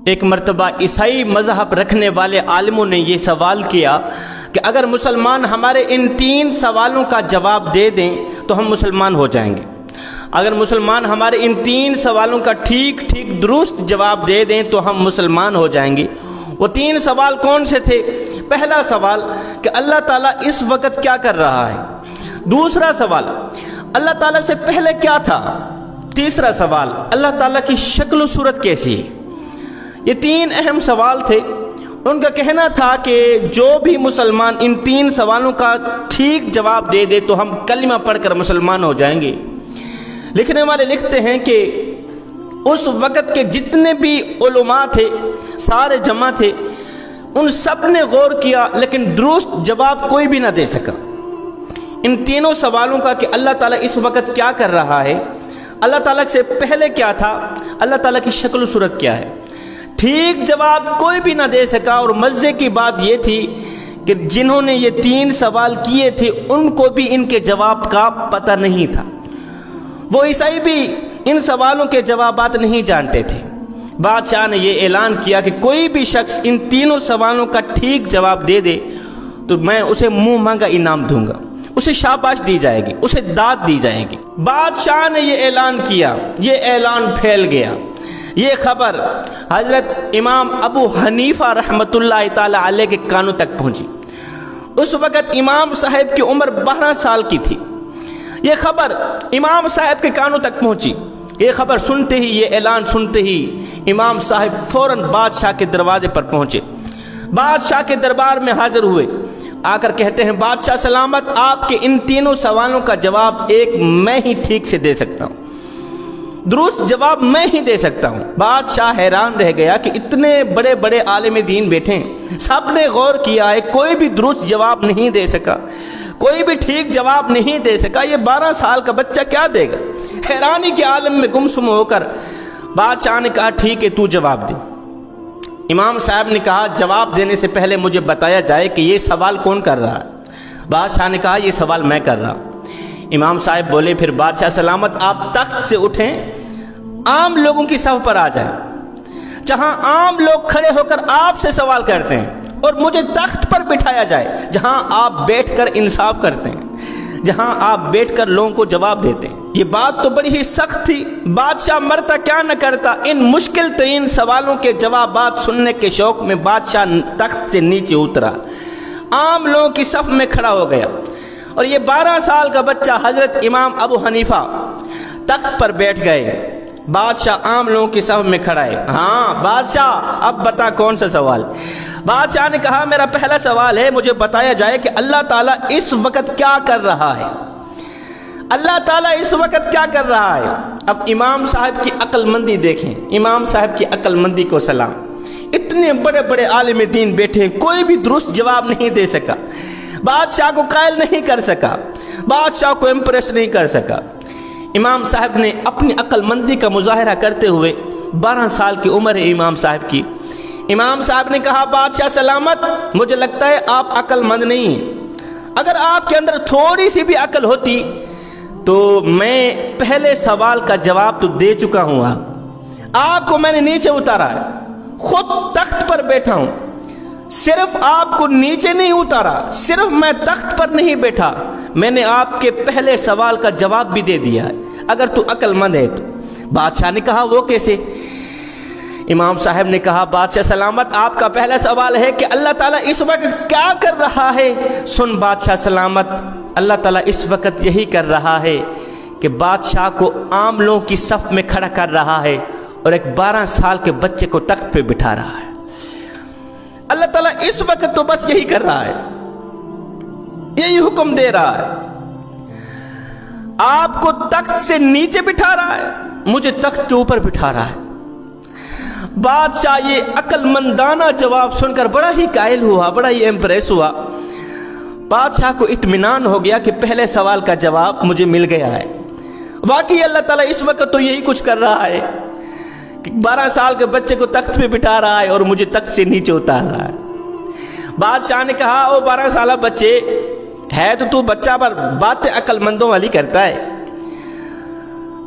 ایک مرتبہ عیسائی مذہب رکھنے والے عالموں نے یہ سوال کیا کہ اگر مسلمان ہمارے ان 3 سوالوں کا جواب دے دیں تو ہم مسلمان ہو جائیں گے۔ اگر مسلمان ہمارے ان 3 سوالوں کا ٹھیک درست جواب دے دیں تو ہم مسلمان ہو جائیں گے۔ وہ 3 سوال کون سے تھے؟ پہلا سوال کہ اللہ تعالیٰ اس وقت کیا کر رہا ہے؟ دوسرا سوال اللہ تعالیٰ سے پہلے کیا تھا؟ تیسرا سوال اللہ تعالیٰ کی شکل و صورت کیسی ہے؟ یہ 3 اہم سوال تھے۔ ان کا کہنا تھا کہ جو بھی مسلمان ان 3 سوالوں کا ٹھیک جواب دے دے تو ہم کلمہ پڑھ کر مسلمان ہو جائیں گے۔ لکھنے والے لکھتے ہیں کہ اس وقت کے جتنے بھی علماء تھے سارے جمع تھے، ان سب نے غور کیا لیکن درست جواب کوئی بھی نہ دے سکا ان 3 سوالوں کا کہ اللہ تعالیٰ اس وقت کیا کر رہا ہے، اللہ تعالیٰ سے پہلے کیا تھا، اللہ تعالیٰ کی شکل و صورت کیا ہے۔ ٹھیک جواب کوئی بھی نہ دے سکا، اور مزے کی بات یہ تھی کہ جنہوں نے یہ 3 سوال کیے تھے ان کو بھی ان کے جواب کا پتہ نہیں تھا۔ وہ عیسائی بھی ان سوالوں کے جوابات نہیں جانتے تھے۔ بادشاہ نے یہ اعلان کیا کہ کوئی بھی شخص ان 3 سوالوں کا ٹھیک جواب دے دے تو میں اسے منہ مانگا انعام دوں گا، اسے شاباش دی جائے گی، اسے داد دی جائے گی۔ بادشاہ نے یہ اعلان کیا، یہ اعلان پھیل گیا۔ یہ خبر حضرت امام ابو حنیفہ رحمۃ اللہ تعالی علیہ کے کانوں تک پہنچی۔ اس وقت امام صاحب کی عمر 12 سال کی تھی۔ یہ خبر امام صاحب کے کانوں تک پہنچی۔ یہ خبر سنتے ہی، یہ اعلان سنتے ہی امام صاحب فوراً بادشاہ کے دروازے پر پہنچے، بادشاہ کے دربار میں حاضر ہوئے۔ آ کر کہتے ہیں بادشاہ سلامت، آپ کے ان 3 سوالوں کا جواب ایک میں ہی ٹھیک سے دے سکتا ہوں، درست جواب میں ہی دے سکتا ہوں۔ بادشاہ حیران رہ گیا کہ اتنے بڑے بڑے عالم دین بیٹھے ہیں، سب نے غور کیا ہے، کوئی بھی درست جواب نہیں دے سکا، کوئی بھی ٹھیک جواب نہیں دے سکا۔ یہ 12 سال کا بچہ کیا دے گا؟ حیرانی کے عالم میں گمسم ہو کر بادشاہ نے کہا ٹھیک ہے تو جواب دے۔ امام صاحب نے کہا جواب دینے سے پہلے مجھے بتایا جائے کہ یہ سوال کون کر رہا ہے؟ بادشاہ نے کہا یہ سوال میں کر رہا ہوں۔ امام صاحب بولے پھر بادشاہ سلامت آپ تخت سے اٹھیں، عام لوگوں کی صف پر آ جائیں، جہاں عام لوگ کھڑے ہو کر آپ سے سوال کرتے ہیں، اور مجھے تخت پر بٹھایا جائے جہاں آپ بیٹھ کر انصاف کرتے ہیں، جہاں آپ بیٹھ کر لوگوں کو جواب دیتے ہیں۔ یہ بات تو بڑی ہی سخت تھی۔ بادشاہ مرتا کیا نہ کرتا، ان مشکل ترین سوالوں کے جوابات سننے کے شوق میں بادشاہ تخت سے نیچے اترا، عام لوگوں کی صف میں کھڑا ہو گیا، اور یہ 12 سال کا بچہ حضرت امام ابو حنیفہ تخت پر بیٹھ گئے، بادشاہ عام لوگوں کی صف میں کھڑا ہے۔ ہاں بادشاہ اب بتا کون سا سوال؟ بادشاہ نے کہا میرا پہلا سوال ہے، مجھے بتایا جائے کہ اللہ تعالیٰ اس وقت کیا کر رہا ہے؟ اللہ تعالیٰ اس وقت کیا کر رہا ہے؟ اب امام صاحب کی عقل مندی دیکھیں، امام صاحب کی عقل مندی کو سلام۔ اتنے بڑے بڑے عالم دین بیٹھے، کوئی بھی درست جواب نہیں دے سکا، بادشاہ کو قائل نہیں کر سکا، بادشاہ کو امپریس نہیں کر سکا۔ امام صاحب نے اپنی عقل مندی کا مظاہرہ کرتے ہوئے، 12 سال کی عمر ہے امام صاحب کی، امام صاحب نے کہا بادشاہ سلامت مجھے لگتا ہے آپ عقل مند نہیں ہیں، اگر آپ کے اندر تھوڑی سی بھی عقل ہوتی تو میں پہلے سوال کا جواب تو دے چکا ہوں۔ آپ کو میں نے نیچے اتارا ہے، خود تخت پر بیٹھا ہوں، صرف آپ کو نیچے نہیں اتارا، صرف میں تخت پر نہیں بیٹھا، میں نے آپ کے پہلے سوال کا جواب بھی دے دیا ہے، اگر تو عقل مند ہے تو۔ بادشاہ نے کہا وہ کیسے؟ امام صاحب نے کہا بادشاہ سلامت آپ کا پہلا سوال ہے کہ اللہ تعالیٰ اس وقت کیا کر رہا ہے؟ سن بادشاہ سلامت، اللہ تعالیٰ اس وقت یہی کر رہا ہے کہ بادشاہ کو عام لوگوں کی صف میں کھڑا کر رہا ہے اور ایک 12 سال کے بچے کو تخت پہ بٹھا رہا ہے۔ اللہ تعالیٰ اس وقت تو بس یہی کر رہا ہے، یہی حکم دے رہا ہے، آپ کو تخت سے نیچے بٹھا رہا ہے، مجھے تخت کے اوپر بٹھا رہا ہے۔ بادشاہ یہ عقل مندانہ جواب سن کر بڑا ہی قائل ہوا، بڑا ہی امپریس ہوا۔ بادشاہ کو اطمینان ہو گیا کہ پہلے سوال کا جواب مجھے مل گیا ہے، واقعی اللہ تعالیٰ اس وقت تو یہی کچھ کر رہا ہے کہ 12 سال کے بچے کو تخت پہ بٹھا رہا ہے اور مجھے تخت سے نیچے اتار رہا ہے۔ بادشاہ نے کہا او 12 سالہ بچے ہے تو بچہ پر باتیں عقل مندوں والی کرتا ہے،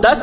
10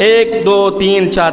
1 2 3 4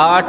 8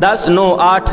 10 9 8